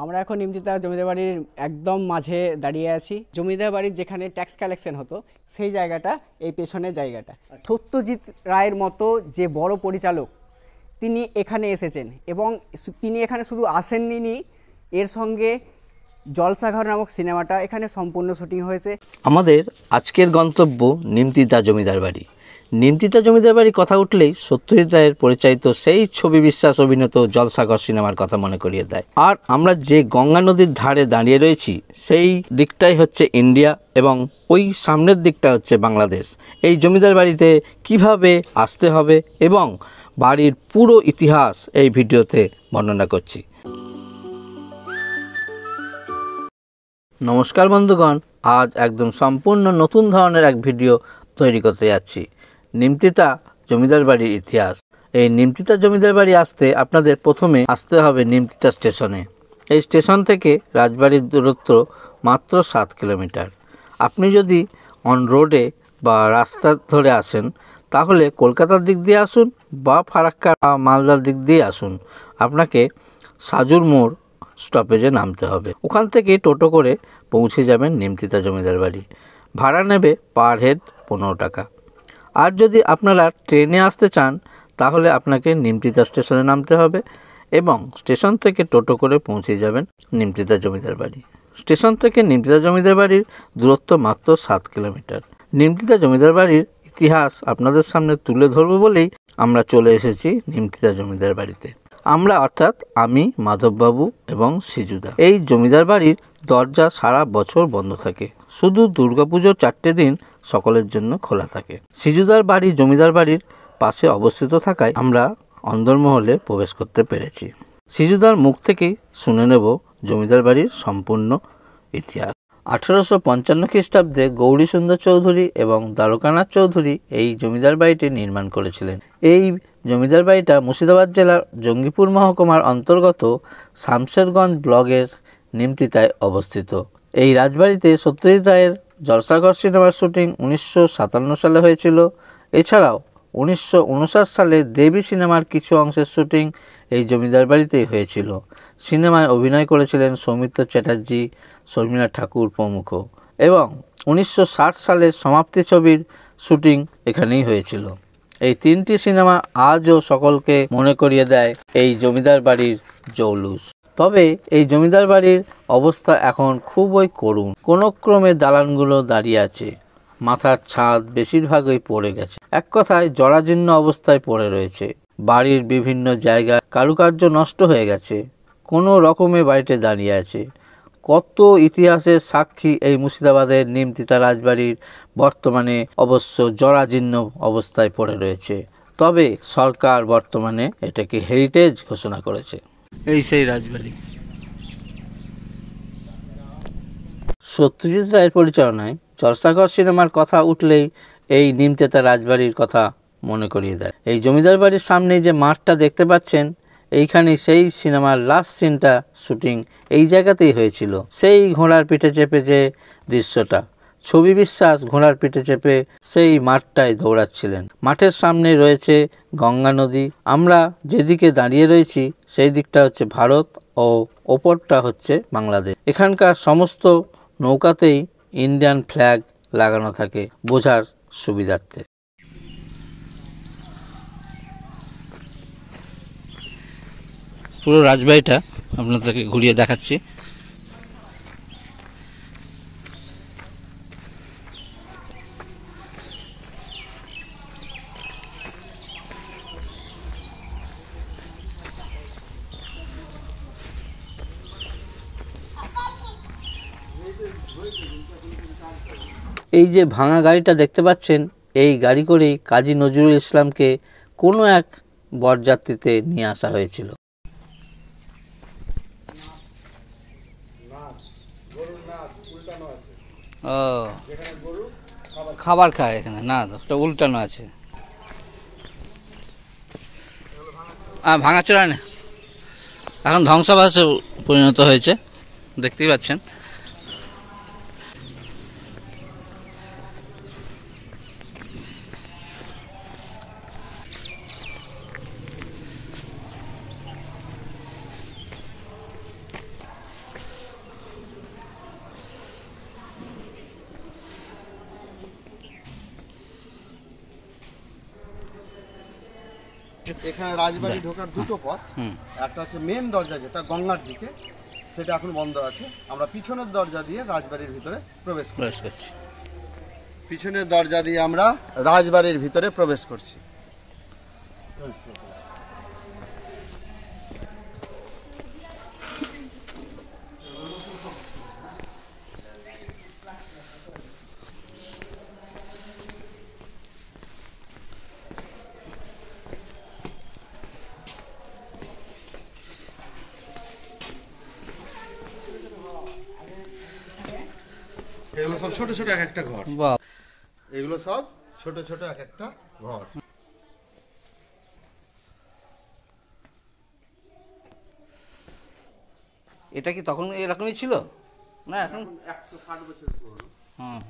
আমরা এখন নিমতিতা জমিদার বাড়ির একদম মাঝে দাঁড়িয়ে আছি। জমিদার বাড়ির যেখানে ট্যাক্স কালেকশন হতো সেই জায়গাটা এই পেছনের জায়গাটা। সত্যজিৎ রায়ের মতো যে বড় পরিচালক তিনি এখানে এসেছেন এবং তিনি এখানে শুধু আসেননি, এর সঙ্গে জলসাঘর নামক সিনেমাটা এখানে সম্পূর্ণ শুটিং হয়েছে। আমাদের আজকের গন্তব্য নিমতিতা জমিদার বাড়ি। নিমতিতা জমিদার বাড়ি কথা উঠলেই সত্যজিৎ রায়ের পরিচালিত সেই ছবি বিশ্বাস অভিনীত জলসাঘর সিনেমার কথা মনে করিয়ে দেয়। আর আমরা যে গঙ্গা নদীর ধারে দাঁড়িয়ে রয়েছি সেই দিকটাই হচ্ছে ইন্ডিয়া এবং ওই সামনের দিকটা হচ্ছে বাংলাদেশ। এই জমিদার বাড়িতে কিভাবে আসতে হবে এবং বাড়ির পুরো ইতিহাস এই ভিডিওতে বর্ণনা করছি। নমস্কার বন্ধুগণ, আজ একদম সম্পূর্ণ নতুন ধরনের এক ভিডিও তৈরি করতে যাচ্ছি। নিমতিতা জমিদার বাড়ির ইতিহাস। এই নিমতিতা জমিদার বাড়ি আসতে আপনাদের প্রথমে আসতে হবে নিমতিতা স্টেশনে। এই স্টেশন থেকে রাজবাড়ির দূরত্ব মাত্র 7 কিলোমিটার। আপনি যদি অন রোডে বা রাস্তা ধরে আসেন তাহলে কলকাতার দিক দিয়ে আসুন বা ফারাক্কা মালদার দিক দিয়ে আসুন, আপনাকে সাজুর মোড় স্টপেজে নামতে হবে। ওখান থেকে টোটো করে পৌঁছে যাবেন নিমতিতা জমিদার বাড়ি। ভাড়া নেবে পার হেড 15 টাকা। আর যদি আপনারা ট্রেনে আসতে চান তাহলে আপনাকে নিমতিতা স্টেশনে নামতে হবে এবং স্টেশন থেকে টোটো করে পৌঁছে যাবেন নিমতিতা জমিদার বাড়ি। স্টেশন থেকে নিমতিতা জমিদার বাড়ির দূরত্ব মাত্র 7 কিলোমিটার। নিমতিতা জমিদার বাড়ির ইতিহাস আপনাদের সামনে তুলে ধরবো বলেই আমরা চলে এসেছি নিমতিতা জমিদার বাড়িতে। আমরা অর্থাৎ আমি, মাধববাবু এবং সিজুদা। এই জমিদার বাড়ির দরজা সারা বছর বন্ধ থাকে, শুধু দুর্গাপুজোর 4টে দিন সকলের জন্য খোলা থাকে। সিজুদার বাড়ি জমিদার বাড়ির পাশে অবস্থিত থাকায় আমরা অন্দরমহলে প্রবেশ করতে পেরেছি। সিজুদার মুখ থেকেই শুনে নেব জমিদার বাড়ির সম্পূর্ণ ইতিহাস। 1855 খ্রিস্টাব্দে গৌরী সুন্দর চৌধুরী এবং দ্বারকানাথ চৌধুরী এই জমিদার বাড়িটি নির্মাণ করেছিলেন। এই জমিদার বাড়িটা মুর্শিদাবাদ জেলার জঙ্গিপুর মহকুমার অন্তর্গত শামশেরগঞ্জ ব্লকের নিমতিতায় অবস্থিত। এই রাজবাড়িতে সত্যজিৎ রায়ের জলসাঘর সিনেমার শুটিং 1957 সালে হয়েছিল। এছাড়াও 1959 সালে দেবী সিনেমার কিছু অংশের শুটিং এই জমিদার বাড়িতেই হয়েছিল। সিনেমায় অভিনয় করেছিলেন সৌমিত্র চ্যাটার্জি, শর্মিলা ঠাকুর প্রমুখ এবং 1960 সালের সমাপ্তি ছবির শুটিং এখানেই হয়েছিল। এই 3টি সিনেমা আজও সকলকে মনে করিয়ে দেয় এই জমিদার বাড়ির জৌলুস। তবে এই জমিদার বাড়ির অবস্থা এখন খুবই করুণ। কোনো ক্রমে দালানগুলো দাঁড়িয়ে আছে, মাথার ছাদ বেশিরভাগই পড়ে গেছে, এক কথায় জরাজীর্ণ অবস্থায় পড়ে রয়েছে। বাড়ির বিভিন্ন জায়গায় কারুকার্য নষ্ট হয়ে গেছে, কোনো রকমে বাড়িতে দাঁড়িয়ে আছে। কত ইতিহাসের সাক্ষী এই মুর্শিদাবাদের নিমতিতা রাজবাড়ির বর্তমানে অবশ্য জরাজীর্ণ অবস্থায় পড়ে রয়েছে। তবে সরকার বর্তমানে এটাকে হেরিটেজ ঘোষণা করেছে। এই সেই রাজবাড়ি। সত্যজিৎ রায়ের পরিচালনায় জলসাঘর সিনেমার কথা উঠলেই এই নিমতিতা রাজবাড়ির কথা মনে করিয়ে দেয়। এই জমিদার বাড়ির সামনে যে মাঠটা দেখতে পাচ্ছেন, এইখানে সেই সিনেমার লাস্ট সিনটা শুটিং এই জায়গাতেই হয়েছিল। সেই ঘোড়ার পিঠে চেপে যে দৃশ্যটা, ছবি বিশ্বাস ঘোড়ার পিঠে চেপে সেই মাঠটায় দৌড়াচ্ছিলেন। মাঠের সামনে রয়েছে গঙ্গা নদী। আমরা যেদিকে দাঁড়িয়ে রয়েছি সেই দিকটা হচ্ছে ভারত ও ওপরটা হচ্ছে বাংলাদেশ। এখানকার সমস্ত নৌকাতেই ইন্ডিয়ান ফ্ল্যাগ লাগানো থাকে বোঝার সুবিধার্থে। পুরো রাজবাড়িটা আপনাদেরকে ঘুরিয়ে দেখাচ্ছি। এই যে ভাঙা গাড়িটা দেখতে পাচ্ছেন, এই গাড়ি করেই কাজী নজরুল ইসলামকে কোনো এক বরযাত্রীতে নিয়ে আসা হয়েছিল। ও, খাবার খায় এখানে না, ওটা উল্টানো আছে। ভাঙাচোরা না, এখন ধ্বংসাবশেষে পরিণত হয়েছে, দেখতেই পাচ্ছেন। এখানে রাজবাড়ি ঢোকার দুটো পথ, একটা হচ্ছে মেন দরজা যেটা গঙ্গার দিকে, সেটা এখন বন্ধ আছে। আমরা পিছনের দরজা দিয়ে রাজবাড়ির ভিতরে প্রবেশ করছি। পিছনের দরজা দিয়ে আমরা রাজবাড়ির ভিতরে প্রবেশ করছি। এগুলো সব ছোট ছোট এক একটা ঘর, বাহ, এগুলো সব ছোট ছোট এক একটা ঘর। এটা কি তখন এরকমই ছিল না এখন? 160 বছর পুরনো। হুম।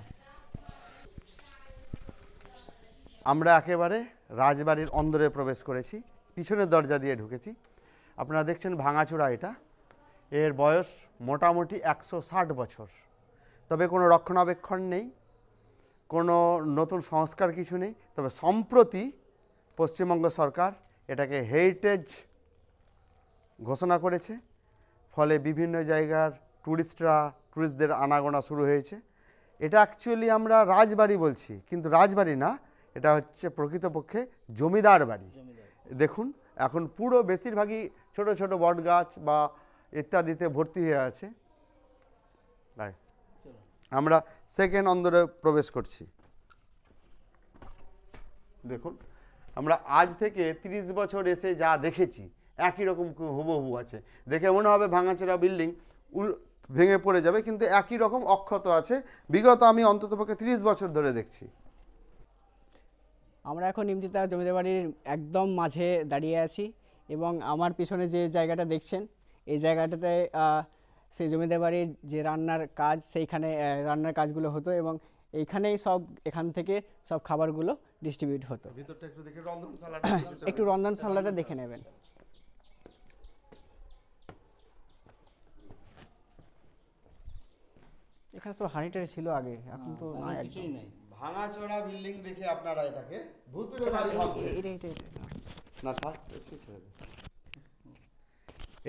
আমরা একেবারে রাজবাড়ির অন্দরে প্রবেশ করেছি, পিছনের দরজা দিয়ে ঢুকেছি। আপনারা দেখছেন ভাঙাচোরা, এটা এর বয়স মোটামুটি 160 বছর। তবে কোনো রক্ষণাবেক্ষণ নেই, কোনো নতুন সংস্কার কিছু নেই। তবে সম্প্রতি পশ্চিমবঙ্গ সরকার এটাকে হেরিটেজ ঘোষণা করেছে, ফলে বিভিন্ন জায়গার ট্যুরিস্টদের আনাগোনা শুরু হয়েছে। এটা অ্যাকচুয়ালি আমরা রাজবাড়ি বলছি, কিন্তু রাজবাড়ি না, এটা হচ্ছে প্রকৃতপক্ষে জমিদার বাড়ি। দেখুন এখন পুরো বেশিরভাগই ছোট ছোট বট গাছ বা ইত্যাদিতে ভর্তি হয়ে আছে। তাই আমরা সেকেন্ড অন্দরে প্রবেশ করছি। দেখুন আমরা আজ থেকে 30 বছর এসে যা দেখেছি একই রকম হুবহু আছে। দেখে মনে হবে ভাঙাচোরা বিল্ডিং ভেঙে পড়ে যাবে, কিন্তু একই রকম অক্ষত আছে। বিগত আমি অন্ততপক্ষে 30 বছর ধরে দেখছি। আমরা এখন নিমতিতা জমিদার বাড়ির একদম মাঝে দাঁড়িয়ে আছি এবং আমার পিছনে যে জায়গাটা দেখছেন এই জায়গাটাতে সেই জমিদার বাড়ির যে রান্নার কাজ, সেইখানে রান্নার কাজগুলো হতো এবং এইখানেই এখান থেকে সব খাবারগুলো ডিস্ট্রিবিউট হতো। ভিতরটা একটু দেখে রন্ধনশালাটা একটু রন্ধনশালাটা দেখে নেবেন। এখানে সব হাঁড়িটারি ছিল আগে, এখন তো না, কিছুই নেই। ভাঙাচোরা বিল্ডিং দেখে আপনারা এটাকে ভুতুড়ে বাড়ি ভাবছেন। না থাক, ছেড়ে দিন।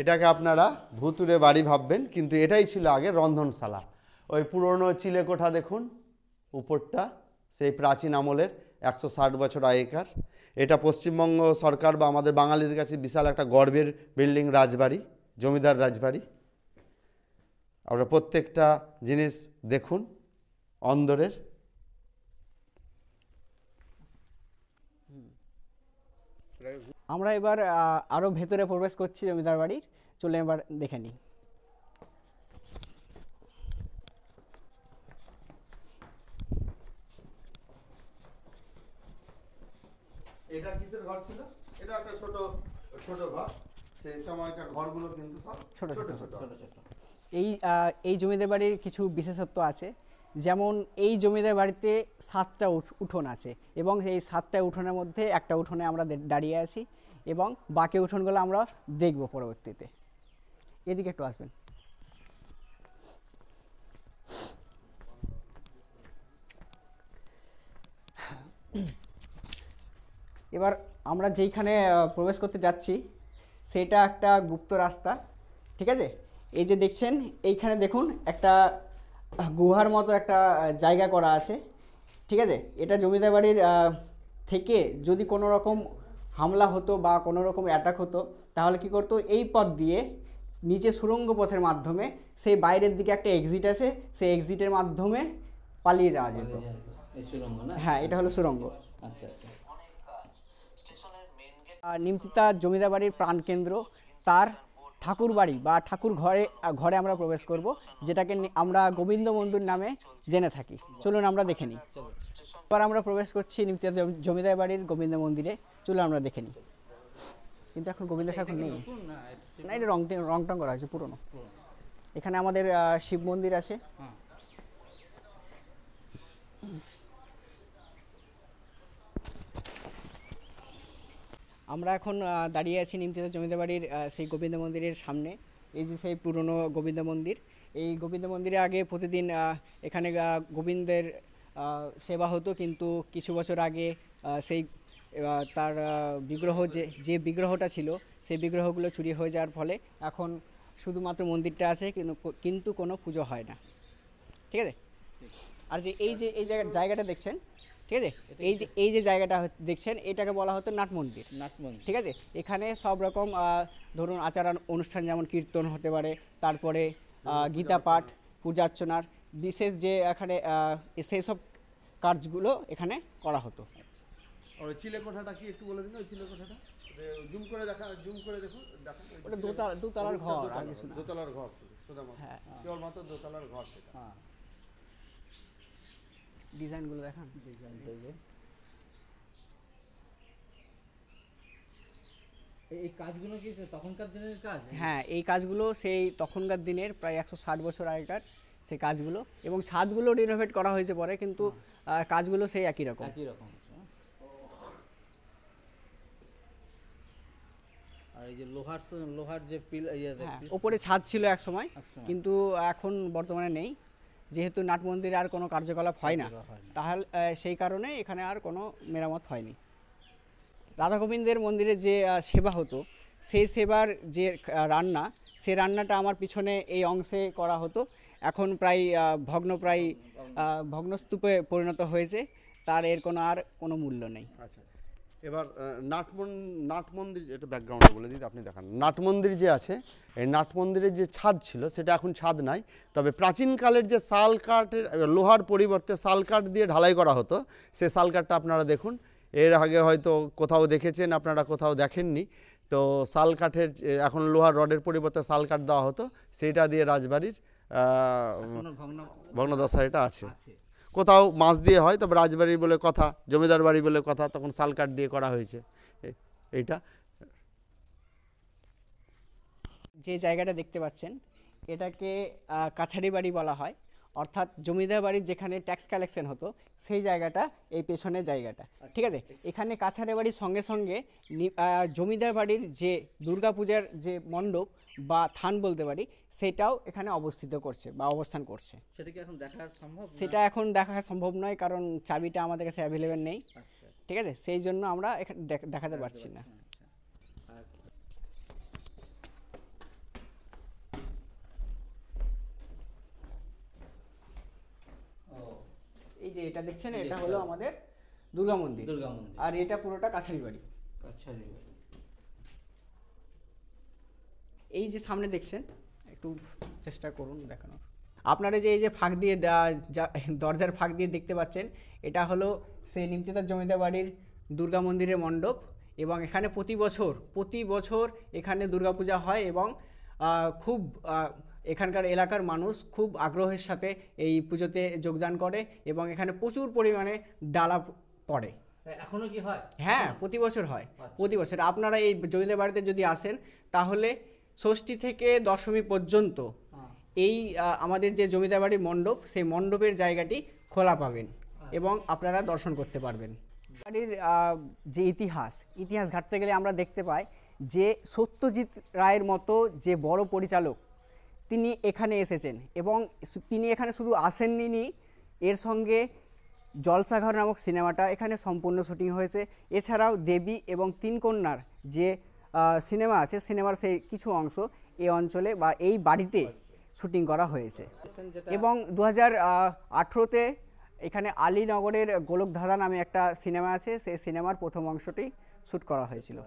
এটাকে আপনারা ভুতুড়ে বাড়ি ভাববেন, কিন্তু এটাই ছিল আগে রন্ধনশালা। ওই পুরনো চিলেকোঠা দেখুন উপরটা, সেই প্রাচীন আমলের 160 বছর আগেকার। এটা পশ্চিমবঙ্গ সরকার বা আমাদের বাঙালিদের কাছে বিশাল একটা গর্বের বিল্ডিং, রাজবাড়ি, জমিদার রাজবাড়ি। আমরা প্রত্যেকটা জিনিস দেখুন অন্দরের। আমরা এবার আরও ভেতরে প্রবেশ করছি জমিদার বাড়ির, চলে এবার দেখে নিই। এটা কিসের ঘর ছিল? এটা একটা ছোট ছোট ঘর। সেই সময়কার ঘরগুলো কিন্তু সব ছোট ছোট ছোট ছোট। এই জমিদার বাড়ির কিছু বিশেষত্ব আছে, যেমন এই জমিদার বাড়িতে 7টা উঠোন আছে এবং এই 7টা উঠোনের মধ্যে একটা উঠোনে আমরা দাঁড়িয়ে আছি এবং বাকি উঠোনগুলো আমরা দেখব পরবর্তীতে। এদিকে একটু আসবেন। এবার আমরা যেইখানে প্রবেশ করতে যাচ্ছি সেটা একটা গুপ্ত রাস্তা, ঠিক আছে? এই যে দেখছেন এইখানে দেখুন একটা গুহার মতো একটা জায়গা করা আছে, ঠিক আছে? এটা জমিদার বাড়ির থেকে যদি কোনো রকম হামলা হতো বা কোনো রকম অ্যাটাক হতো তাহলে কি করতো, এই পথ দিয়ে নিচে সুড়ঙ্গ পথের মাধ্যমে সেই বাইরের দিকে একটা এক্সিট আছে, সেই এক্সিটের মাধ্যমে পালিয়ে যাওয়া যেত। হ্যাঁ, এটা হলো সুড়ঙ্গ। আচ্ছা আচ্ছা। নিমতিতা জমিদার বাড়ির প্রাণকেন্দ্র, তার ঠাকুর বাড়ি বা ঠাকুর ঘরে আমরা প্রবেশ করব, যেটাকে আমরা গোবিন্দ মন্দির নামে জেনে থাকি। চলুন আমরা দেখে নিই। এবার আমরা প্রবেশ করছি নিমতিতা জমিদার বাড়ির গোবিন্দ মন্দিরে, চলুন আমরা দেখে নিই। কিন্তু এখন গোবিন্দ ঠাকুর নেই, না, এটা রং টং করা হয়েছে, পুরনো। এখানে আমাদের শিব মন্দির আছে। আমরা এখন দাঁড়িয়ে আছি নিমতিতা জমিদার বাড়ির সেই গোবিন্দ মন্দিরের সামনে। এই যে সেই পুরনো গোবিন্দ মন্দির, এই গোবিন্দ মন্দিরে আগে প্রতিদিন এখানে গোবিন্দের সেবা হতো, কিন্তু কিছু বছর আগে সেই এবার তার বিগ্রহ যে বিগ্রহটা ছিল সেই বিগ্রহগুলো চুরি হয়ে যাওয়ার ফলে এখন শুধুমাত্র মন্দিরটা আছে, কিন্তু কোনো পুজো হয় না। ঠিক আছে। আর এই জায়গাটা দেখছেন, ঠিক আছে, এই যে জায়গাটা দেখছেন এটাকে বলা হতো নাট মন্দির। ঠিক আছে। এখানে সব রকম ধরুন আচার অনুষ্ঠান, যেমন কীর্তন হতে পারে, তারপরে গীতা পাঠ, পূজা অর্চনার বিশেষ যে এখানে সেই সব কাজগুলো এখানে করা হতো। ওই চিলেকোঠাটা কি একটু বলে দিন, ওই চিলেকোঠাটা জুম করে দেখুন। ওটা দোতলার ঘর, আর কিছু না। দোতলার ঘর শুধুমাত্র, হ্যাঁ, কেবলমাত্র দোতলার ঘর সেটা। হ্যাঁ, ডিজাইনগুলো দেখান। এই কাজগুলো কি তখনকার দিনের কাজ? হ্যাঁ, এই কাজগুলো সেই তখনকার দিনের প্রায় 160 বছর আগেকার সেই কাজগুলো, এবং ছাদগুলো রিনোভেট করা হয়েছে পরে, কিন্তু কাজগুলো সেই একই রকম। আর এই যে লোহার যে হ্যাঁ, ওপরে ছাদ ছিল এক সময়, কিন্তু এখন বর্তমানে নেই, যেহেতু নাট মন্দিরে আর কোনো কার্যকলাপ হয় না, তাহলে সেই কারণে এখানে আর কোনো মেরামত হয়নি। রাধা গোবিন্দের মন্দিরে যে সেবা হতো, সেই সেবার যে রান্না, সেই রান্নাটা আমার পিছনে এই অংশে করা হতো। এখন প্রায় ভগ্নস্তূপে পরিণত হয়েছে, তার এর কোনো মূল্য নেই। আচ্ছা, এবার নাট মন্দির, এটা ব্যাকগ্রাউন্ডে বলে দিই, আপনি দেখান। নাট মন্দির যে আছে, এই নাট মন্দিরের যে ছাদ ছিল সেটা এখন ছাদ নাই, তবে প্রাচীনকালের যে শাল কাঠের, লোহার পরিবর্তে শাল কাঠ দিয়ে ঢালাই করা হতো, সেই শাল কাঠটা আপনারা দেখুন। এর আগে হয়তো কোথাও দেখেছেন, আপনারা কোথাও দেখেননি। তো শাল কাঠের, এখন লোহার রডের পরিবর্তে শাল কাঠ দেওয়া হতো, সেইটা দিয়ে রাজবাড়ির ভগ্নদশা এটা আছে। কোথাও মাছ দিয়ে হয়, তবে রাজবাড়ি বলে কথা, জমিদার বাড়ি বলে কথা, তখন শাল কাঠ দিয়ে করা হয়েছে এইটা। যে জায়গাটা দেখতে পাচ্ছেন এটাকে কাছারি বাড়ি বলা হয়, অর্থাৎ জমিদার বাড়ির যেখানে ট্যাক্স কালেকশন হতো সেই জায়গাটা এই পেছনের জায়গাটা। ঠিক আছে। এখানে কাছারি বাড়ির সঙ্গে সঙ্গে জমিদার বাড়ির যে দুর্গাপূজার যে মণ্ডপ বা থান বলতে পারি, সেটাও এখানে অবস্থান করছে। সেটা কি এখন দেখা সম্ভব? সেটা এখন দেখা সম্ভব নয়, কারণ চাবিটা আমাদের কাছে অ্যাভেলেবেল নেই। ঠিক আছে, সেই জন্য আমরা এখানে দেখাতে পারছি না। এই যে এটা দেখছেন, এটা হলো আমাদের দুর্গা মন্দির, আর এটা পুরোটা কাছারি বাড়ি। এই যে সামনে দেখছেন, একটু চেষ্টা করুন দেখানোর। আপনারা যে এই যে ফাঁক দিয়ে দরজার ফাঁক দিয়ে দেখতে পাচ্ছেন, এটা হলো সেই নিমতিতার জমিদার বাড়ির দুর্গা মন্দিরের মণ্ডপ, এবং এখানে প্রতি বছর এখানে দুর্গাপূজা হয়, এবং খুব এখানকার এলাকার মানুষ খুব আগ্রহের সাথে এই পুজোতে যোগদান করে, এবং এখানে প্রচুর পরিমাণে ডালা পড়ে। এখনো কি হয়? হ্যাঁ, প্রতি বছর হয়। প্রতি বছর আপনারা এই জমিদার বাড়িতে যদি আসেন, তাহলে ষষ্ঠী থেকে দশমী পর্যন্ত এই আমাদের যে জমিদার বাড়ির মণ্ডপ, সেই মণ্ডপের জায়গাটি খোলা পাবেন, এবং আপনারা দর্শন করতে পারবেন। বাড়ির যে ইতিহাস ঘাঁটতে গেলে আমরা দেখতে পাই যে সত্যজিৎ রায়ের মতো যে বড় পরিচালক তিনি এখানে এসেছেন, এবং তিনি এখানে শুধু আসেননি, এর সঙ্গে জলসাঘর নামক সিনেমাটা এখানে সম্পূর্ণ শুটিং হয়েছে। এছাড়াও দেবী এবং তিন কন্যার যে সিনেমা আছে, সিনেমার সেই কিছু অংশ এই অঞ্চলে বা এই বাড়িতে শুটিং করা হয়েছে। এবং 2018-তে এখানে আলীনগরের গোলকধারা নামে একটা সিনেমা আছে, সেই সিনেমার প্রথম অংশটি শ্যুট করা হয়েছিল।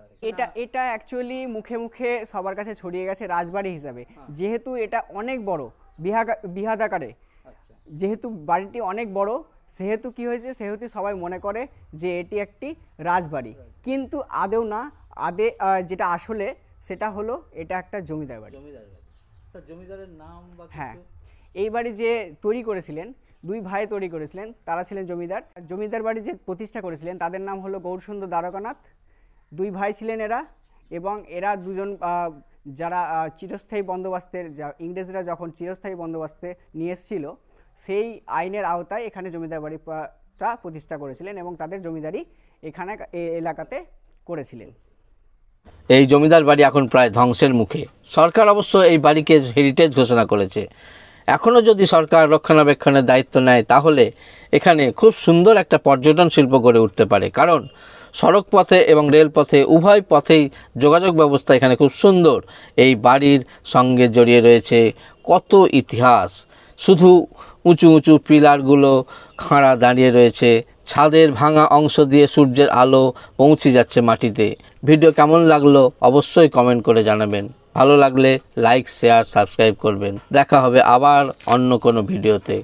এটা অ্যাকচুয়ালি মুখে মুখে সবার কাছে ছড়িয়ে গেছে রাজবাড়ি হিসাবে, যেহেতু এটা অনেক বড় বৃহদাকারে, যেহেতু বাড়িটি অনেক বড়, সেহেতু কি হয়েছে, সেহেতু সবাই মনে করে যে এটি একটি রাজবাড়ি, কিন্তু আদেও না। যেটা আসলে সেটা হলো এটা একটা জমিদার বাড়ি। জমিদারের নাম বা হ্যাঁ, এই বাড়ি যে তৈরি করেছিলেন, দুই ভাই তৈরি করেছিলেন, তারা ছিলেন জমিদার বাড়ি যে প্রতিষ্ঠা করেছিলেন, তাদের নাম হলো গৌরসুন্দর দ্বারকানাথ। দুই ভাই ছিলেন এরা, এবং এরা দুজন যারা চিরস্থায়ী বন্দোবস্তের, ইংরেজরা যখন চিরস্থায়ী বন্দোবস্তে নিয়ে এসেছিল, সেই আইনের আওতায় এখানে জমিদার বাড়িটা প্রতিষ্ঠা করেছিলেন, এবং তাদের জমিদারি এখানে এলাকাতে করেছিলেন। এই জমিদার বাড়ি এখন প্রায় ধ্বংসের মুখে। সরকার অবশ্য এই বাড়িকে হেরিটেজ ঘোষণা করেছে। এখনও যদি সরকার রক্ষণাবেক্ষণের দায়িত্ব নেয়, তাহলে এখানে খুব সুন্দর একটা পর্যটন শিল্প গড়ে উঠতে পারে, কারণ সড়ক পথে এবং রেলপথে উভয় পথেই যোগাযোগ ব্যবস্থা এখানে খুব সুন্দর। এই বাড়ির সঙ্গে জড়িয়ে রয়েছে কত ইতিহাস। শুধু উঁচু উঁচু পিলারগুলো খাড়া দাঁড়িয়ে রয়েছে, ছাদের ভাঙা অংশ দিয়ে সূর্যের আলো পৌঁছে যাচ্ছে মাটিতে। ভিডিও কেমন লাগলো অবশ্যই কমেন্ট করে জানাবেন। ভালো লাগলে লাইক, শেয়ার, সাবস্ক্রাইব করবেন। দেখা হবে আবার অন্য কোনো ভিডিওতে।